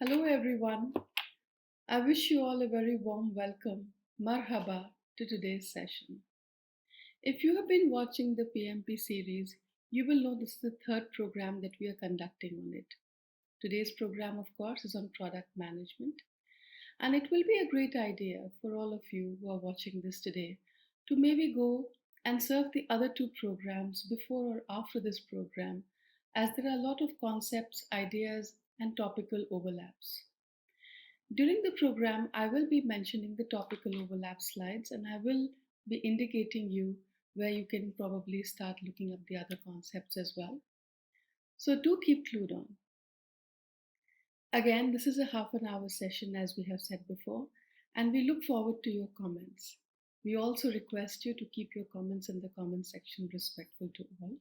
Hello everyone. I wish you all a very warm welcome, marhaba, to today's session. If you have been watching the PMP series, you will know this is the third program that we are conducting on it. Today's program, of course, is on product management, and it will be a great idea for all of you who are watching this today to maybe go and serve the other two programs before or after this program, as there are a lot of concepts, ideas, and topical overlaps. During the program, I will be mentioning the topical overlap slides and I will be indicating you where you can probably start looking up the other concepts as well. So do keep clued on. Again, this is a half an hour session as we have said before, and we look forward to your comments. We also request you to keep your comments in the comment section respectful to all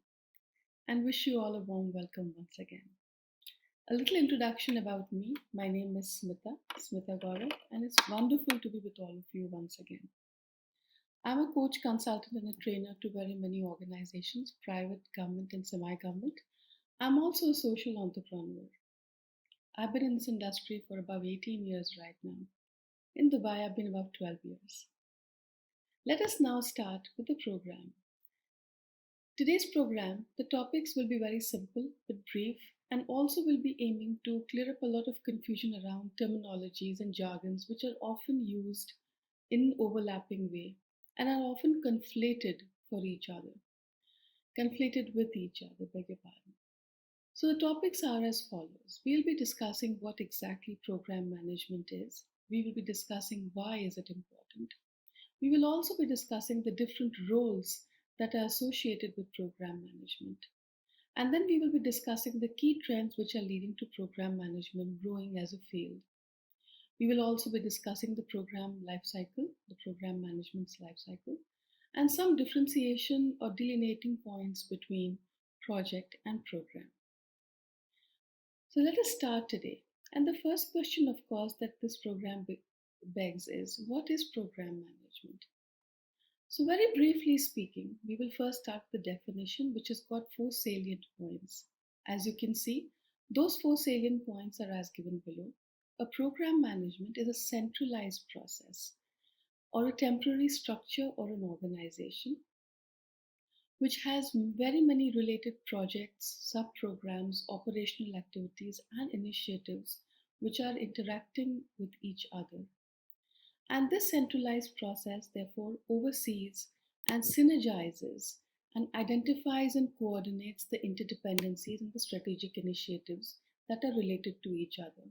and wish you all a warm welcome once again. A little introduction about me. My name is Smita Gaurav, and it's wonderful to be with all of you once again. I'm a coach, consultant, and a trainer to very many organizations, private, government, and semi government. I'm also a social entrepreneur. I've been in this industry for about 18 years right now. In Dubai, I've been about 12 years. Let us now start with the program. Today's program, the topics will be very simple but brief and also will be aiming to clear up a lot of confusion around terminologies and jargons which are often used in overlapping way and are often conflated for each other, conflated with each other, beg your pardon. So the topics are as follows. We'll be discussing what exactly program management is. We will be discussing why is it important. We will also be discussing the different roles that are associated with program management. And then we will be discussing the key trends which are leading to program management growing as a field. We will also be discussing the program life cycle, the program management's life cycle, and some differentiation or delineating points between project and program. So let us start today. And the first question, of course, that this program begs is what is program management? So, very briefly speaking, we will first start the definition, which has got four salient points. As you can see, those four salient points are as given below. A program management is a centralized process or a temporary structure or an organization which has very many related projects, sub-programs, operational activities, and initiatives which are interacting with each other. And this centralized process, therefore, oversees and synergizes and identifies and coordinates the interdependencies and the strategic initiatives that are related to each other.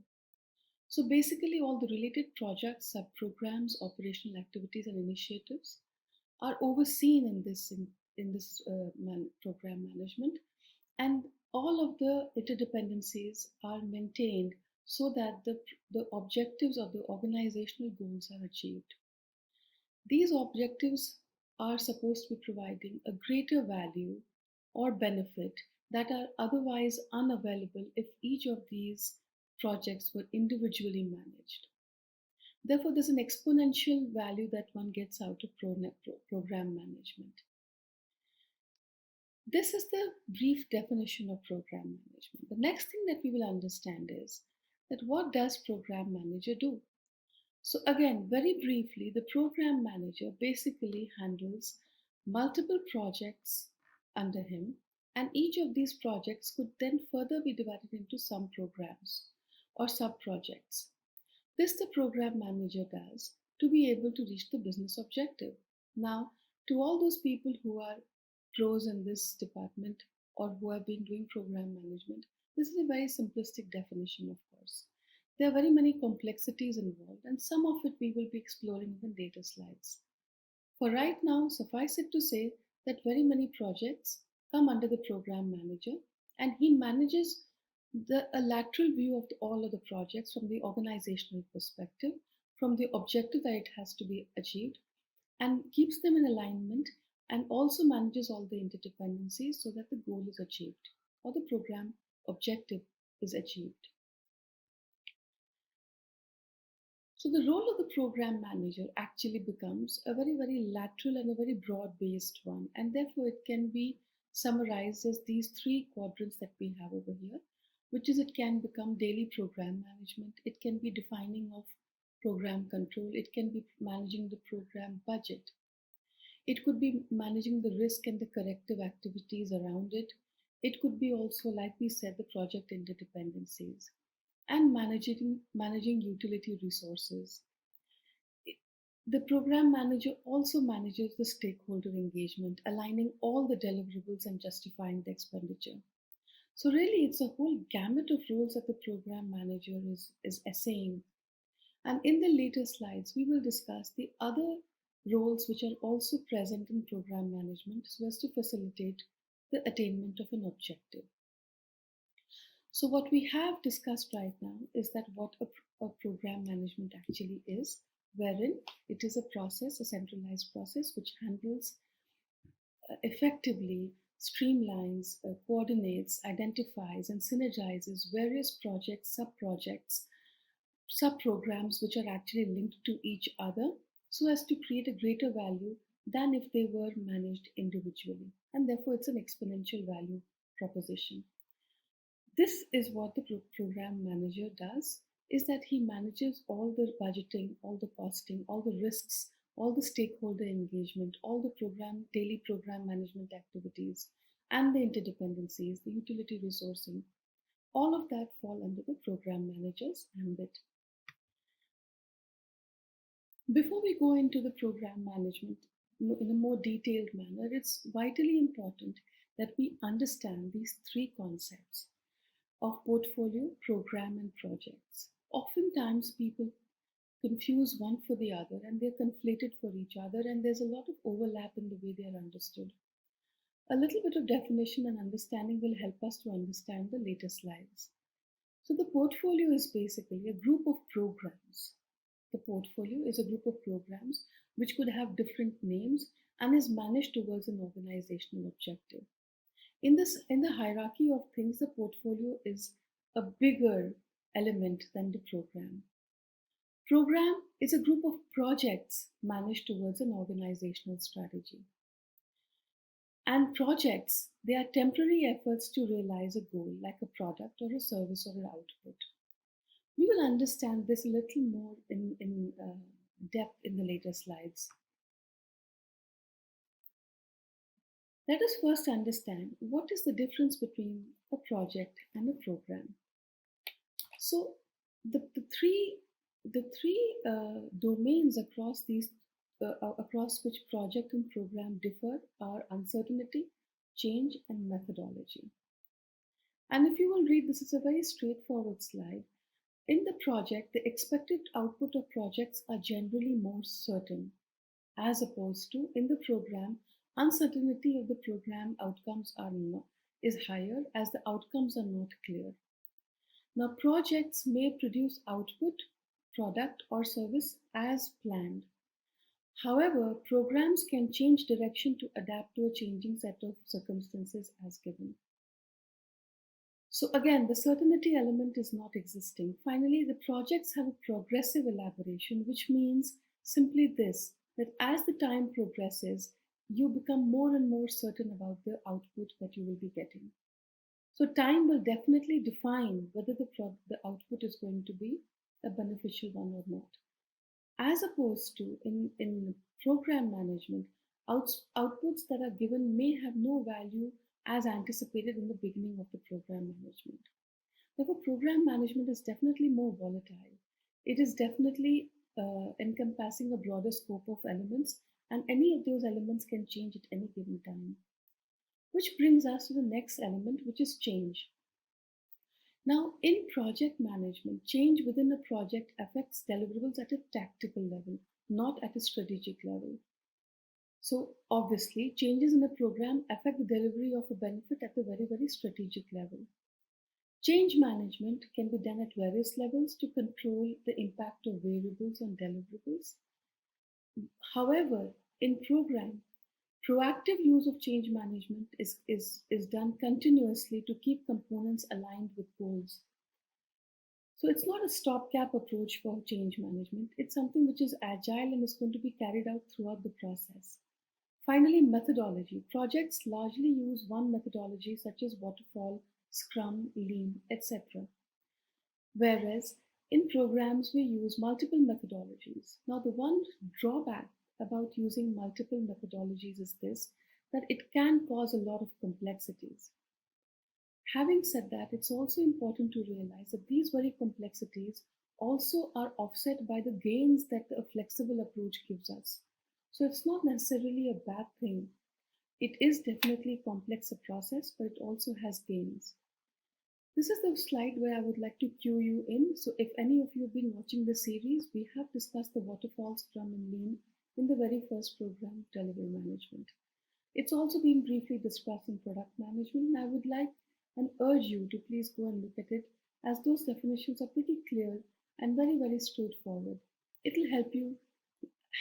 So, basically, all the related projects, sub-programs, operational activities, and initiatives are overseen in this program management, and all of the interdependencies are maintained so that the objectives of the organizational goals are achieved. These objectives are supposed to be providing a greater value or benefit that are otherwise unavailable if each of these projects were individually managed. Therefore, there's an exponential value that one gets out of program management. This is the brief definition of program management. The next thing that we will understand is that what does program manager do? So again, very briefly, the program manager basically handles multiple projects under him, and each of these projects could then further be divided into some programs or sub projects. This the program manager does to be able to reach the business objective. Now, to all those people who are pros in this department or who have been doing program management, this is a very simplistic definition, of course. There are very many complexities involved, and some of it we will be exploring in the later slides. For right now, suffice it to say that very many projects come under the program manager, and he manages a lateral view of all of the projects from the organizational perspective, from the objective that it has to be achieved, and keeps them in alignment and also manages all the interdependencies so that the goal is achieved or the program objective is achieved. So the role of the program manager actually becomes a very, very lateral and a very broad based one, and therefore it can be summarized as these three quadrants that we have over here, which is it can become daily program management, it can be defining of program control, it can be managing the program budget, it could be managing the risk and the corrective activities around it, it could be also, like we said, the project interdependencies and managing utility resources. The program manager also manages the stakeholder engagement, aligning all the deliverables and justifying the expenditure. So really, it's a whole gamut of roles that the program manager is essaying. And in the later slides, we will discuss the other roles which are also present in program management so as to facilitate the attainment of an objective. So what we have discussed right now is that what a program management actually is, wherein it is a process, a centralized process, which handles effectively streamlines, coordinates, identifies, and synergizes various projects, sub-projects, sub-programs which are actually linked to each other so as to create a greater value than if they were managed individually. And therefore, it's an exponential value proposition. This is what the program manager does, is that he manages all the budgeting, all the costing, all the risks, all the stakeholder engagement, all the daily program management activities, and the interdependencies, the utility resourcing. All of that fall under the program manager's ambit. Before we go into the program management in a more detailed manner, it's vitally important that we understand these three concepts of portfolio, program, and projects. Oftentimes, people confuse one for the other and they're conflated for each other, and there's a lot of overlap in the way they are understood. A little bit of definition and understanding will help us to understand the later slides. So, the portfolio is basically a group of programs. The portfolio is a group of programs which could have different names and is managed towards an organizational objective. In the hierarchy of things, the portfolio is a bigger element than the program. Program is a group of projects managed towards an organizational strategy. And projects, they are temporary efforts to realize a goal like a product or a service or an output. We will understand this a little more in depth in the later slides. Let us first understand what is the difference between a project and a program. So the three domains across which project and program differ are uncertainty, change, and methodology. And if you will read, this is a very straightforward slide. In the project, the expected output of projects are generally more certain, as opposed to in the program, uncertainty of the program outcomes is higher as the outcomes are not clear. Now, projects may produce output, product, or service as planned. However, programs can change direction to adapt to a changing set of circumstances as given. So again, the certainty element is not existing. Finally, the projects have a progressive elaboration, which means simply this, that as the time progresses, you become more and more certain about the output that you will be getting. So time will definitely define whether the output is going to be a beneficial one or not. As opposed to in program management, outputs that are given may have no value as anticipated in the beginning of the program management. Therefore, program management is definitely more volatile. It is definitely encompassing a broader scope of elements, and any of those elements can change at any given time. Which brings us to the next element, which is change. Now, in project management, change within a project affects deliverables at a tactical level, not at a strategic level. So obviously, changes in a program affect the delivery of a benefit at the very, very strategic level. Change management can be done at various levels to control the impact of variables on deliverables. However, in program, proactive use of change management is done continuously to keep components aligned with goals. So it's not a stopgap approach for change management. It's something which is agile and is going to be carried out throughout the process. Finally, methodology. Projects largely use one methodology such as waterfall, Scrum, Lean, etc. Whereas in programs, we use multiple methodologies. Now, the one drawback about using multiple methodologies is this, that it can cause a lot of complexities. Having said that, it's also important to realize that these very complexities also are offset by the gains that a flexible approach gives us. So it's not necessarily a bad thing. It is definitely complex a process, but it also has gains. This is the slide where I would like to cue you in. So if any of you have been watching the series, we have discussed the waterfall, Scrum and Lean in the very first program, Delivery Management. It's also been briefly discussed in Product Management, and I would like and urge you to please go and look at it, as those definitions are pretty clear and very, very straightforward. It will help you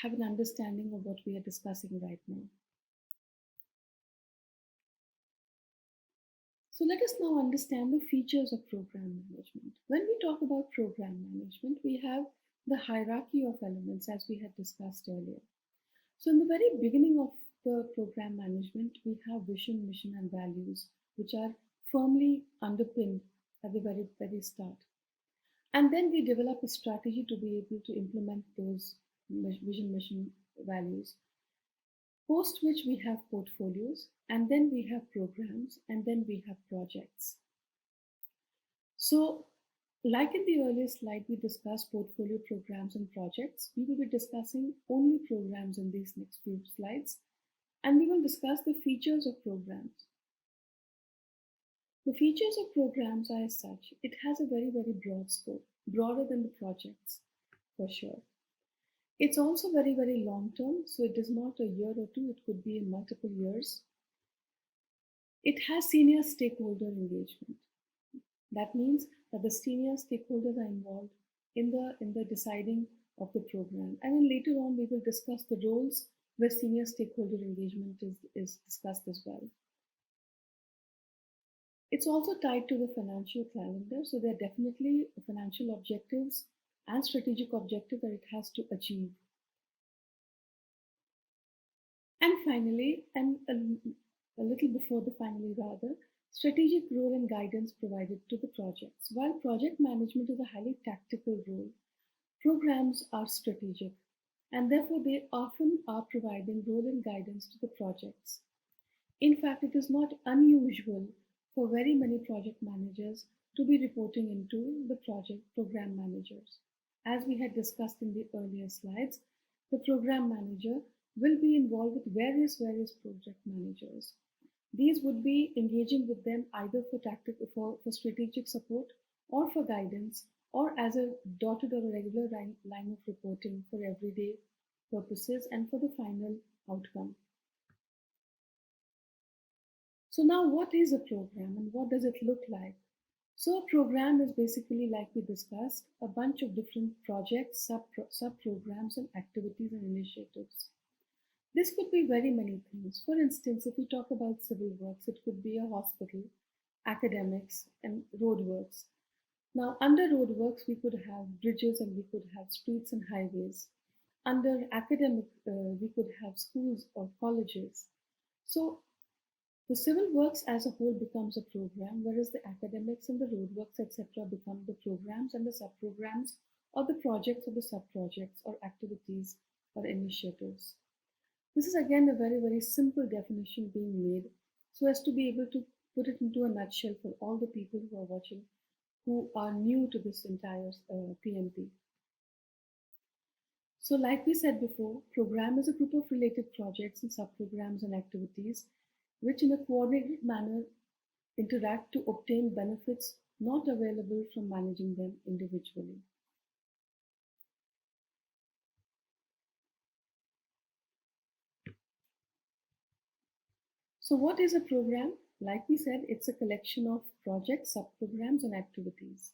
have an understanding of what we are discussing right now. So let us now understand the features of program management. When we talk about program management, we have the hierarchy of elements as we had discussed earlier. So in the very beginning of the program management, we have vision, mission, and values, which are firmly underpinned at the very, very start. And then we develop a strategy to be able to implement those vision, mission, values. Post which we have portfolios, and then we have programs, and then we have projects. So, like in the earlier slide, we discussed portfolio, programs, and projects. We will be discussing only programs in these next few slides, and we will discuss the features of programs. The features of programs are as such, it has a very, very broad scope, broader than the projects, for sure. It's also very, very long term, so it is not a year or two, it could be in multiple years. It has senior stakeholder engagement. That means that the senior stakeholders are involved in the deciding of the program. And then later on, we will discuss the roles where senior stakeholder engagement is discussed as well. It's also tied to the financial calendar, so there are definitely financial objectives and strategic objectives that it has to achieve. And finally, and a little before the finally rather, strategic role and guidance provided to the projects. While project management is a highly tactical role, programs are strategic, and therefore they often are providing role and guidance to the projects. In fact, it is not unusual for very many project managers to be reporting into the project program managers. As we had discussed in the earlier slides, the program manager will be involved with various project managers. These would be engaging with them either for strategic support or for guidance, or as a dotted or a regular line of reporting for everyday purposes and for the final outcome. So now what is a program and what does it look like? So a program is basically, like we discussed, a bunch of different projects, sub-programs and activities and initiatives. This could be very many things. For instance, if we talk about civil works, it could be a hospital, academics, and roadworks. Now, under roadworks, we could have bridges and we could have streets and highways. Under academic, we could have schools or colleges. So the civil works as a whole becomes a program, whereas the academics and the roadworks, etc., become the programs and the sub-programs, or the projects or the sub-projects or activities or initiatives. This is again a very, very simple definition being made so as to be able to put it into a nutshell for all the people who are watching who are new to this entire PMP. So like we said before, program is a group of related projects and subprograms and activities which in a coordinated manner interact to obtain benefits not available from managing them individually. So what is a program? Like we said, it's a collection of projects, subprograms, and activities.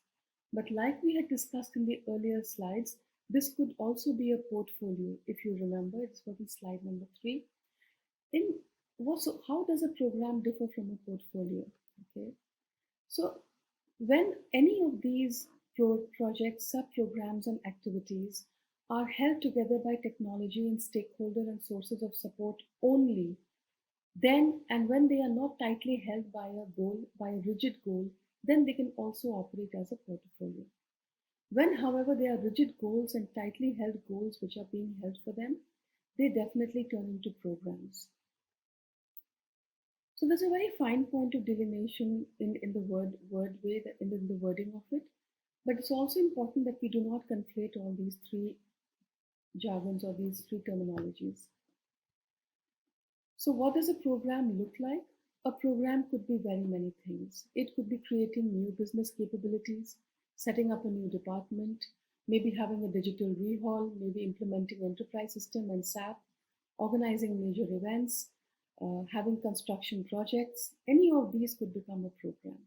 But like we had discussed in the earlier slides, this could also be a portfolio. If you remember, it's was in slide number 3. So how does a program differ from a portfolio? Okay, so when any of these projects, subprograms, and activities are held together by technology and stakeholder and sources of support only, Then, and when they are not tightly held by a goal, by a rigid goal, then they can also operate as a portfolio. When, however, they are rigid goals and tightly held goals which are being held for them, they definitely turn into programs. So there's a very fine point of delineation in the word way, in the wording of it. But it's also important that we do not conflate all these three jargons or these three terminologies. So, what does a program look like? A program could be very many things. It could be creating new business capabilities, setting up a new department, maybe having a digital rehaul, maybe implementing enterprise system and SAP, organizing major events, having construction projects. Any of these could become a program.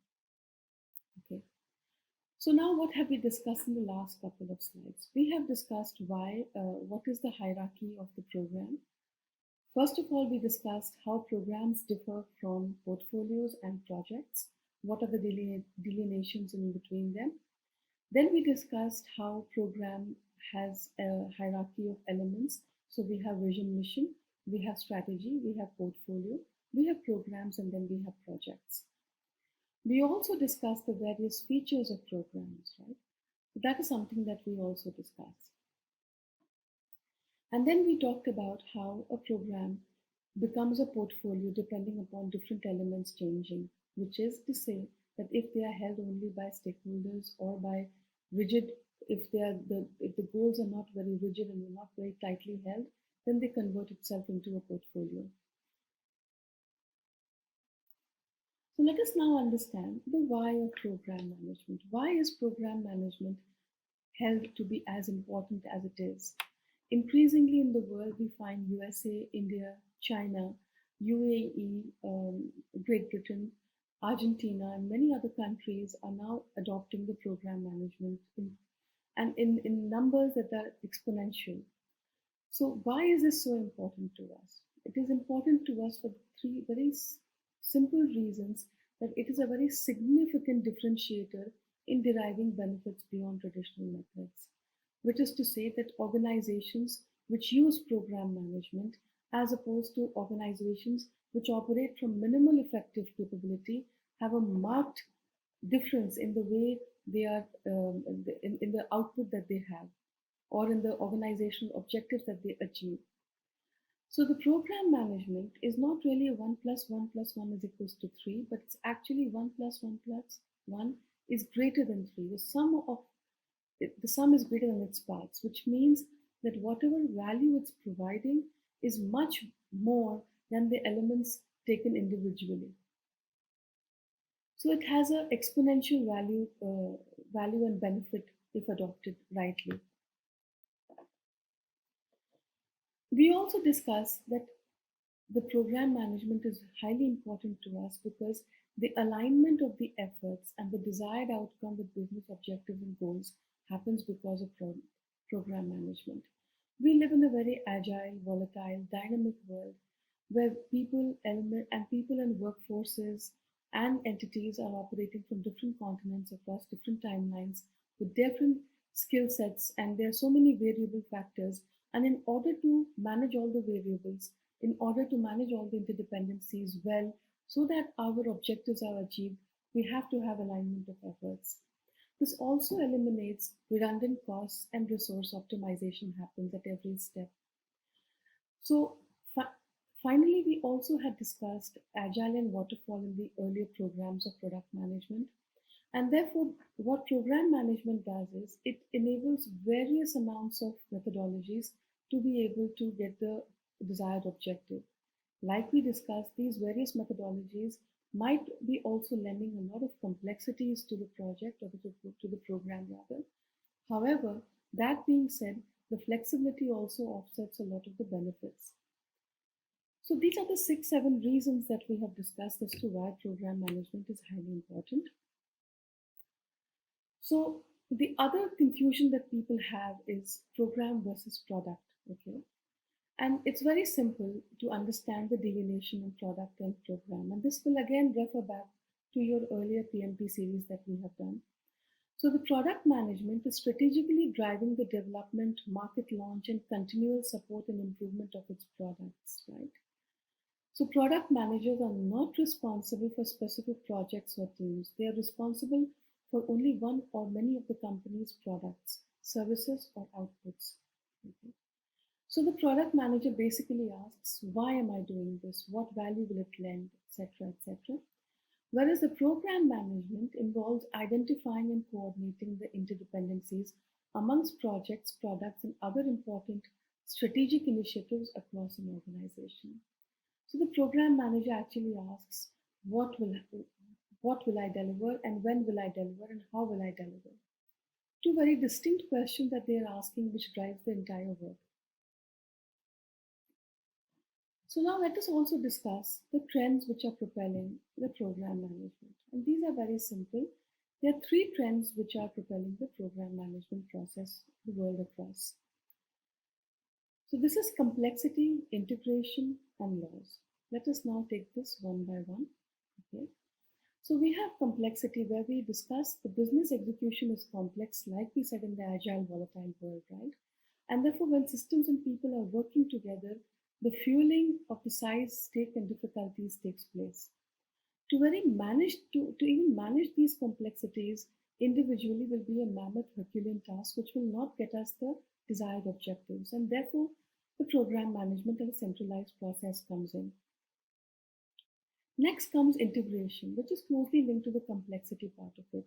Okay. So now, what have we discussed in the last couple of slides? We have discussed what is the hierarchy of the program. First of all, we discussed how programs differ from portfolios and projects. What are the delineations in between them? Then we discussed how program has a hierarchy of elements. So we have vision, mission, we have strategy, we have portfolio, we have programs, and then we have projects. We also discussed the various features of programs, right? So that is something that we also discussed. And then we talked about how a program becomes a portfolio depending upon different elements changing, which is to say that if they are held only by stakeholders or by rigid, if the goals are not very rigid and they're not very tightly held, then they convert itself into a portfolio. So let us now understand the why of program management. Why is program management held to be as important as it is? Increasingly in the world, we find USA, India, China, UAE, Great Britain, Argentina, and many other countries are now adopting the program management in numbers that are exponential. So, why is this so important to us? It is important to us for three very simple reasons that it is a very significant differentiator in deriving benefits beyond traditional methods, which is to say that organizations which use program management as opposed to organizations which operate from minimal effective capability have a marked difference in the way they are in the output that they have or in the organizational objectives that they achieve. So the program management is not really a 1 plus 1 plus 1 is equals to 3, but it's actually 1 plus 1 plus 1 is greater than 3. The sum is greater than its parts, which means that whatever value it's providing is much more than the elements taken individually. So it has an exponential value and benefit if adopted rightly. We also discussed that the program management is highly important to us because the alignment of the efforts and the desired outcome with business objectives and goals happens because of program management. We live in a very agile, volatile, dynamic world where people and workforces and entities are operating from different continents across different timelines with different skill sets, and there are so many variable factors. And in order to manage all the variables, in order to manage all the interdependencies well, so that our objectives are achieved, we have to have alignment of efforts. This also eliminates redundant costs and resource optimization happens at every step. So finally, we also had discussed agile and waterfall in the earlier programs of product management. And therefore, what program management does is it enables various amounts of methodologies to be able to get the desired objective. Like we discussed, these various methodologies might be also lending a lot of complexities to the project or to the program rather. However, that being said, the flexibility also offsets a lot of the benefits. So these are the 6-7 reasons that we have discussed as to why program management is highly important. So the other confusion that people have is program versus product, okay? And it's very simple to understand the delineation in product and program. And this will again refer back to your earlier PMP series that we have done. So the product management is strategically driving the development, market launch, and continual support and improvement of its products, right? So, product managers are not responsible for specific projects or teams. They are responsible for only one or many of the company's products, services, or outputs. Okay. So, the product manager basically asks, why am I doing this? What value will it lend, etc., etc. Whereas the program management involves identifying and coordinating the interdependencies amongst projects, products, and other important strategic initiatives across an organization. So the program manager actually asks, what will what will I deliver and when will I deliver and how will I deliver? Two very distinct questions that they are asking which drives the entire work. So now let us also discuss the trends which are propelling the program management. And these are very simple. There are three trends which are propelling the program management process the world across. So this is complexity, integration, and laws. Let us now take this one by one. Okay. So we have complexity where we discuss the business execution is complex, like we said in the agile, volatile world, right? And therefore, when systems and people are working together, the fueling of the size, stake, and difficulties takes place. To even manage these complexities individually will be a mammoth Herculean task which will not get us the desired objectives. And therefore, the program management and a centralized process comes in. Next comes integration, which is closely linked to the complexity part of it.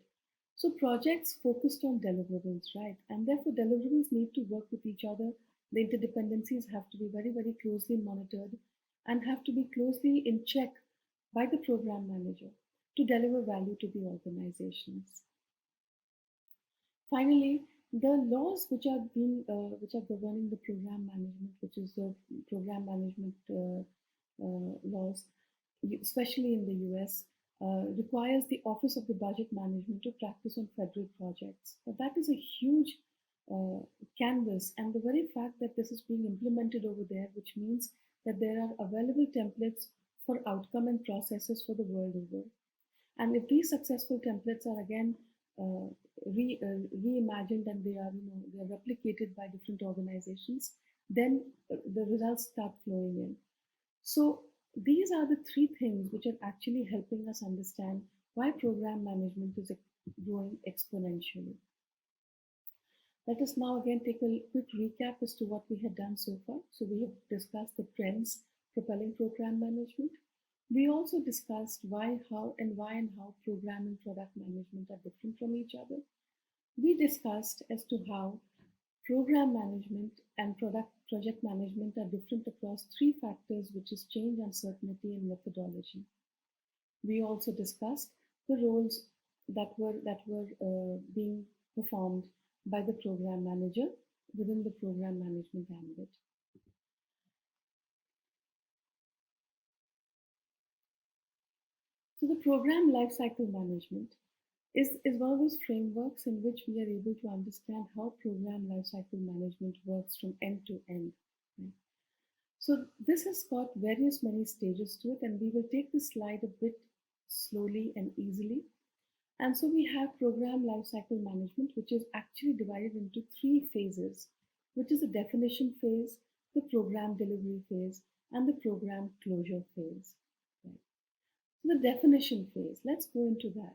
So projects focused on deliverables, right? And therefore deliverables need to work with each other. The interdependencies have to be very, very closely monitored and have to be closely in check by the program manager to deliver value to the organizations. Finally, the laws which are governing the program management, which is the program management laws, especially in the US, requires the Office of the Budget Management to practice on federal projects. But that is a huge uh, canvas, and the very fact that this is being implemented over there, which means that there are available templates for outcome and processes for the world over. And if these successful templates are again uh, reimagined and they are replicated by different organizations, then the results start flowing in. So these are the three things which are actually helping us understand why program management is growing exponentially. Let us now again take a quick recap as to what we had done so far. So we have discussed the trends propelling program management. We also discussed why and how program and product management are different from each other. We discussed as to how program management and project management are different across three factors, which is change, uncertainty, and methodology. We also discussed the roles that were being performed by the program manager within the program management ambit. So the program lifecycle management is one of those frameworks in which we are able to understand how program lifecycle management works from end to end. Right? So this has got various many stages to it, and we will take this slide a bit slowly and easily. And so we have program lifecycle management, which is actually divided into three phases, which is the definition phase, the program delivery phase, and the program closure phase. Right. So the definition phase, let's go into that.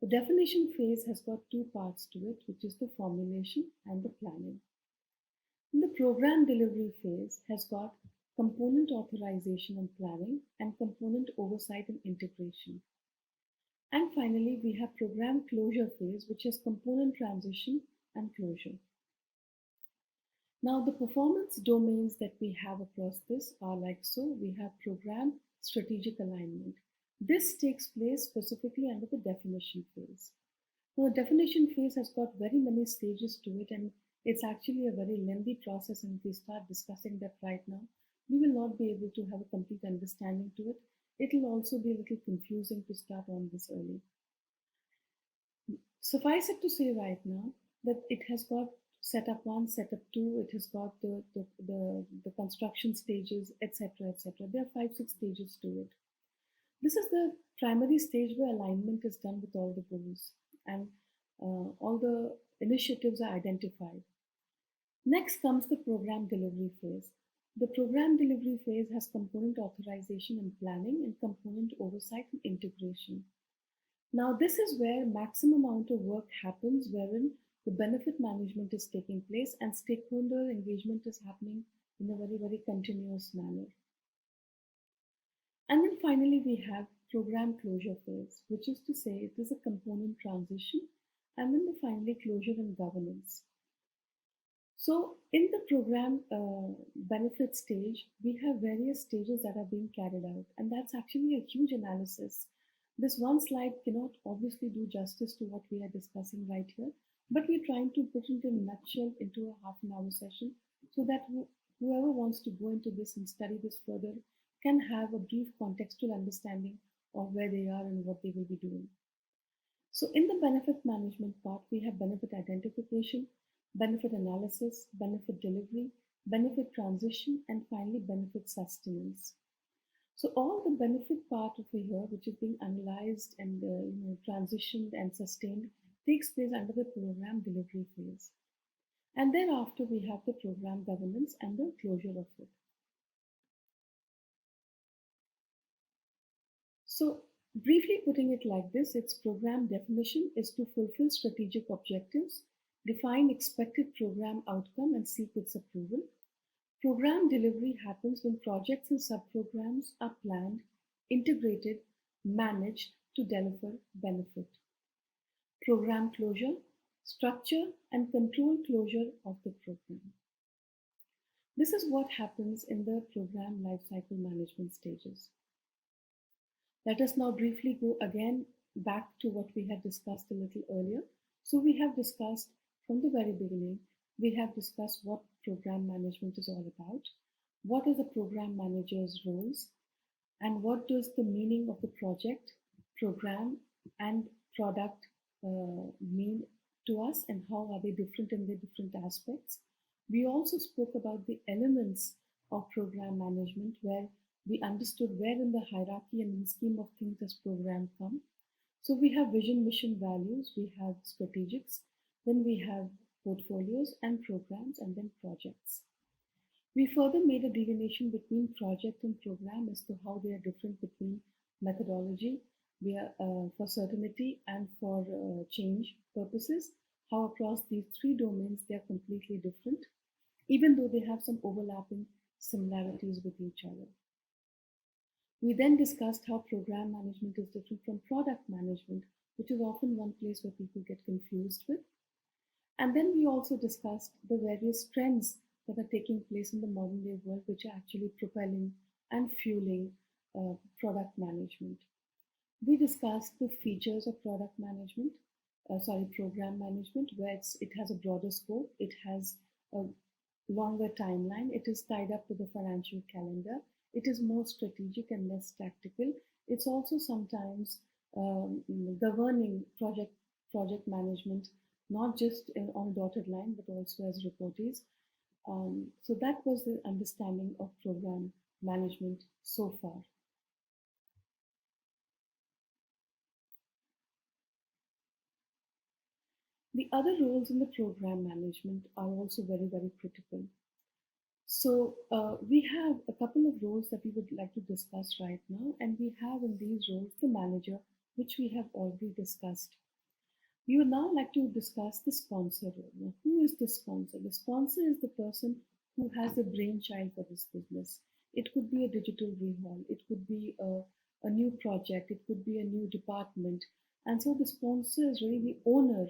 The definition phase has got two parts to it, which is the formulation and the planning. And the program delivery phase has got component authorization and planning and component oversight and integration. And finally, we have program closure phase, which is component transition and closure. Now, the performance domains that we have across this are like so. We have program strategic alignment. This takes place specifically under the definition phase. Now, the definition phase has got very many stages to it, and it's actually a very lengthy process. And if we start discussing that right now, we will not be able to have a complete understanding to it. It will also be a little confusing to start on this early. Suffice it to say right now that it has got setup one, setup two, it has got the construction stages, etc. etc. There are 5, 6 stages to it. This is the primary stage where alignment is done with all the goals and all the initiatives are identified. Next comes the program delivery phase. The program delivery phase has component authorization and planning and component oversight and integration. Now, this is where maximum amount of work happens, wherein the benefit management is taking place and stakeholder engagement is happening in a very, very continuous manner. And then finally, we have program closure phase, which is to say it is a component transition, and then the finally closure and governance. So, in the program benefit stage, we have various stages that are being carried out, and that's actually a huge analysis. This one slide cannot obviously do justice to what we are discussing right here, but we're trying to put it in a nutshell into a half an hour session so that whoever wants to go into this and study this further can have a brief contextual understanding of where they are and what they will be doing. So in the benefit management part, we have benefit identification, benefit analysis, benefit delivery, benefit transition, and finally benefit sustenance. So all the benefit part over here, which is being analyzed and transitioned and sustained, takes place under the program delivery phase. And thereafter, we have the program governance and the closure of it. So briefly putting it like this, its program definition is to fulfill strategic objectives, define expected program outcome and seek its approval. Program delivery happens when projects and subprograms are planned, integrated, managed to deliver benefit. Program closure, structure and control closure of the program. This is what happens in the program lifecycle management stages. Let us now briefly go again back to what we had discussed a little earlier. So we have discussed from the very beginning, we have discussed what program management is all about, what are the program manager's roles, and what does the meaning of the project, program, and product mean to us, and how are they different in their different aspects. We also spoke about the elements of program management where we understood where in the hierarchy and in the scheme of things does program come. So we have vision, mission, values, we have strategics, then we have portfolios and programs, and then projects. We further made a delineation between project and program as to how they are different between methodology for certainty and for change purposes, how across these three domains they are completely different, even though they have some overlapping similarities with each other. We then discussed how program management is different from product management, which is often one place where people get confused with. And then we also discussed the various trends that are taking place in the modern day world, which are actually propelling and fueling product management. We discussed the features of program management, where it has a broader scope, it has a longer timeline, it is tied up to the financial calendar, it is more strategic and less tactical. It's also sometimes governing project management, not just on dotted line, but also as reportees. So that was the understanding of program management so far. The other roles in the program management are also very, very critical. So we have a couple of roles that we would like to discuss right now, and we have in these roles the manager, which we have already discussed. We would now like to discuss the sponsor role. Now, who is the sponsor? The sponsor is the person who has the brainchild for this business. It could be a digital rehaul, it could be a new project, it could be a new department. And so the sponsor is really the owner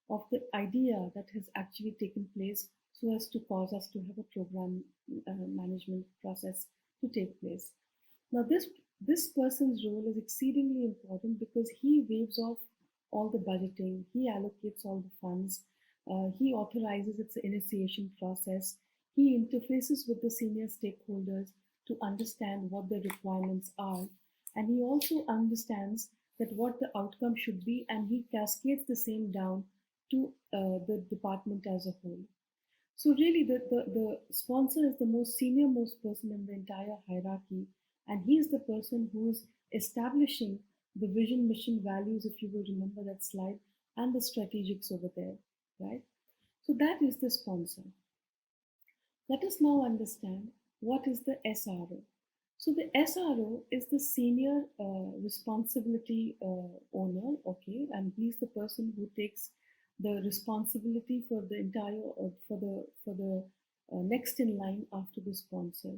of the idea that has actually taken place so as to cause us to have a program management process to take place. Now, this person's role is exceedingly important because he waves off all the budgeting, he allocates all the funds, he authorizes its initiation process, he interfaces with the senior stakeholders to understand what the requirements are, and he also understands that what the outcome should be, and he cascades the same down to the department as a whole. So really the sponsor is the most senior most person in the entire hierarchy, and he is the person who is establishing the vision, mission, values, if you will remember that slide, and the strategics over there, right? So that is the sponsor. Let us now understand What is the SRO? So the SRO is the senior responsibility owner, okay, and he's the person who takes the responsibility for the entire for the next in line after the sponsor.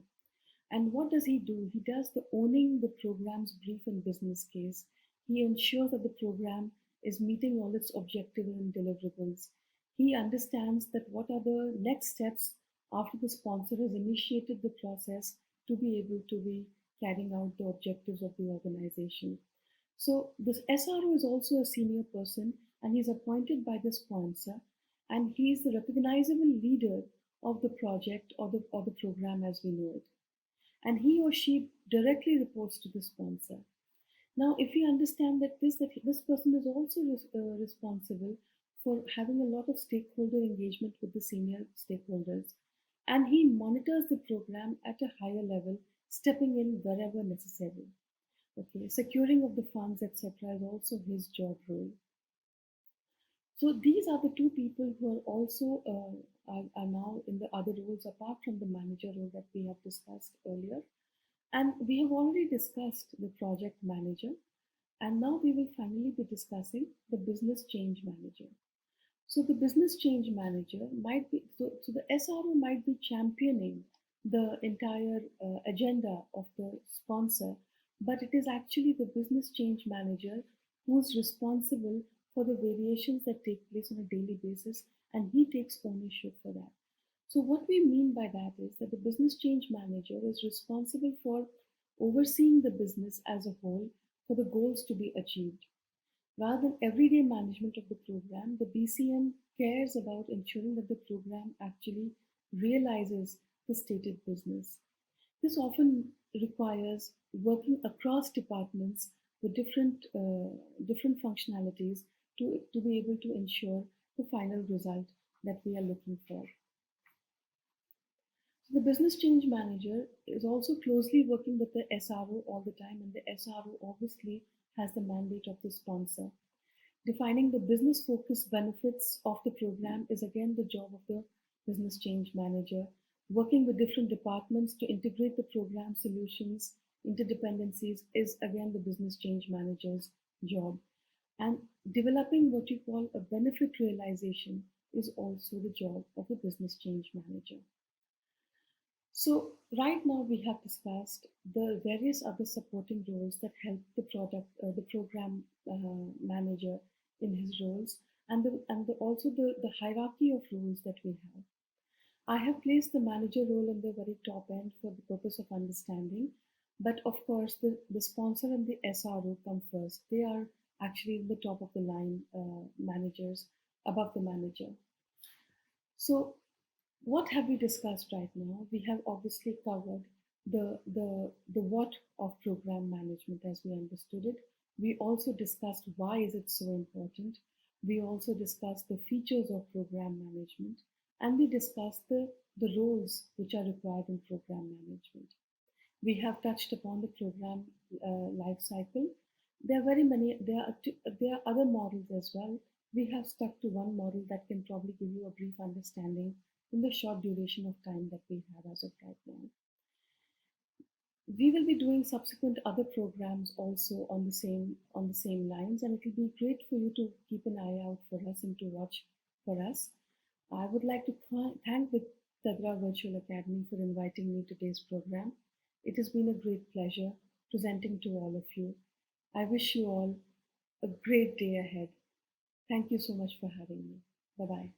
And what does he do? He does the owning the program's brief and business case. He ensures that the program is meeting all its objectives and deliverables. He understands that what are the next steps after the sponsor has initiated the process to be able to be carrying out the objectives of the organization. So this SRO is also a senior person and he's appointed by the sponsor and he's the recognizable leader of the project or the program as we know it, and he or she directly reports to the sponsor. Now, if we understand that this person is also responsible for having a lot of stakeholder engagement with the senior stakeholders, and he monitors the program at a higher level, stepping in wherever necessary. Okay, securing of the funds, etc., is also his job role. So these are the two people who are also are now in the other roles apart from the manager role that we have discussed earlier. And we have already discussed the project manager, and now we will finally be discussing the business change manager. So the business change manager might be, so the SRO might be championing the entire agenda of the sponsor, but it is actually the business change manager who's responsible for the variations that take place on a daily basis, and he takes ownership for that. So, what we mean by that is that the business change manager is responsible for overseeing the business as a whole for the goals to be achieved. Rather than everyday management of the program, the BCM cares about ensuring that the program actually realizes the stated business. This often requires working across departments with different functionalities to be able to ensure the final result that we are looking for. So the business change manager is also closely working with the SRO all the time, and the SRO obviously has the mandate of the sponsor. Defining the business focus benefits of the program is again the job of the business change manager. Working with different departments to integrate the program solutions, interdependencies is again the business change manager's job. And developing what you call a benefit realization is also the job of the business change manager. So right now we have discussed the various other supporting roles that help the program manager in his roles, also the hierarchy of roles that we have. I have placed the manager role in the very top end for the purpose of understanding, but of course the sponsor and the SRO come first. They are actually in the top of the line managers above the manager. So what have we discussed right now? We have obviously covered the what of program management as we understood it. We also discussed why is it so important. We also discussed the features of program management, and we discussed the roles which are required in program management. We have touched upon the program life cycle. There are very many. There are other models as well. We have stuck to one model that can probably give you a brief understanding in the short duration of time that we have as of right now. We will be doing subsequent other programs also on the same lines, and it will be great for you to keep an eye out for us and to watch for us. I would like to thank the Tadra Virtual Academy for inviting me to today's program. It has been a great pleasure presenting to all of you. I wish you all a great day ahead. Thank you so much for having me. Bye bye.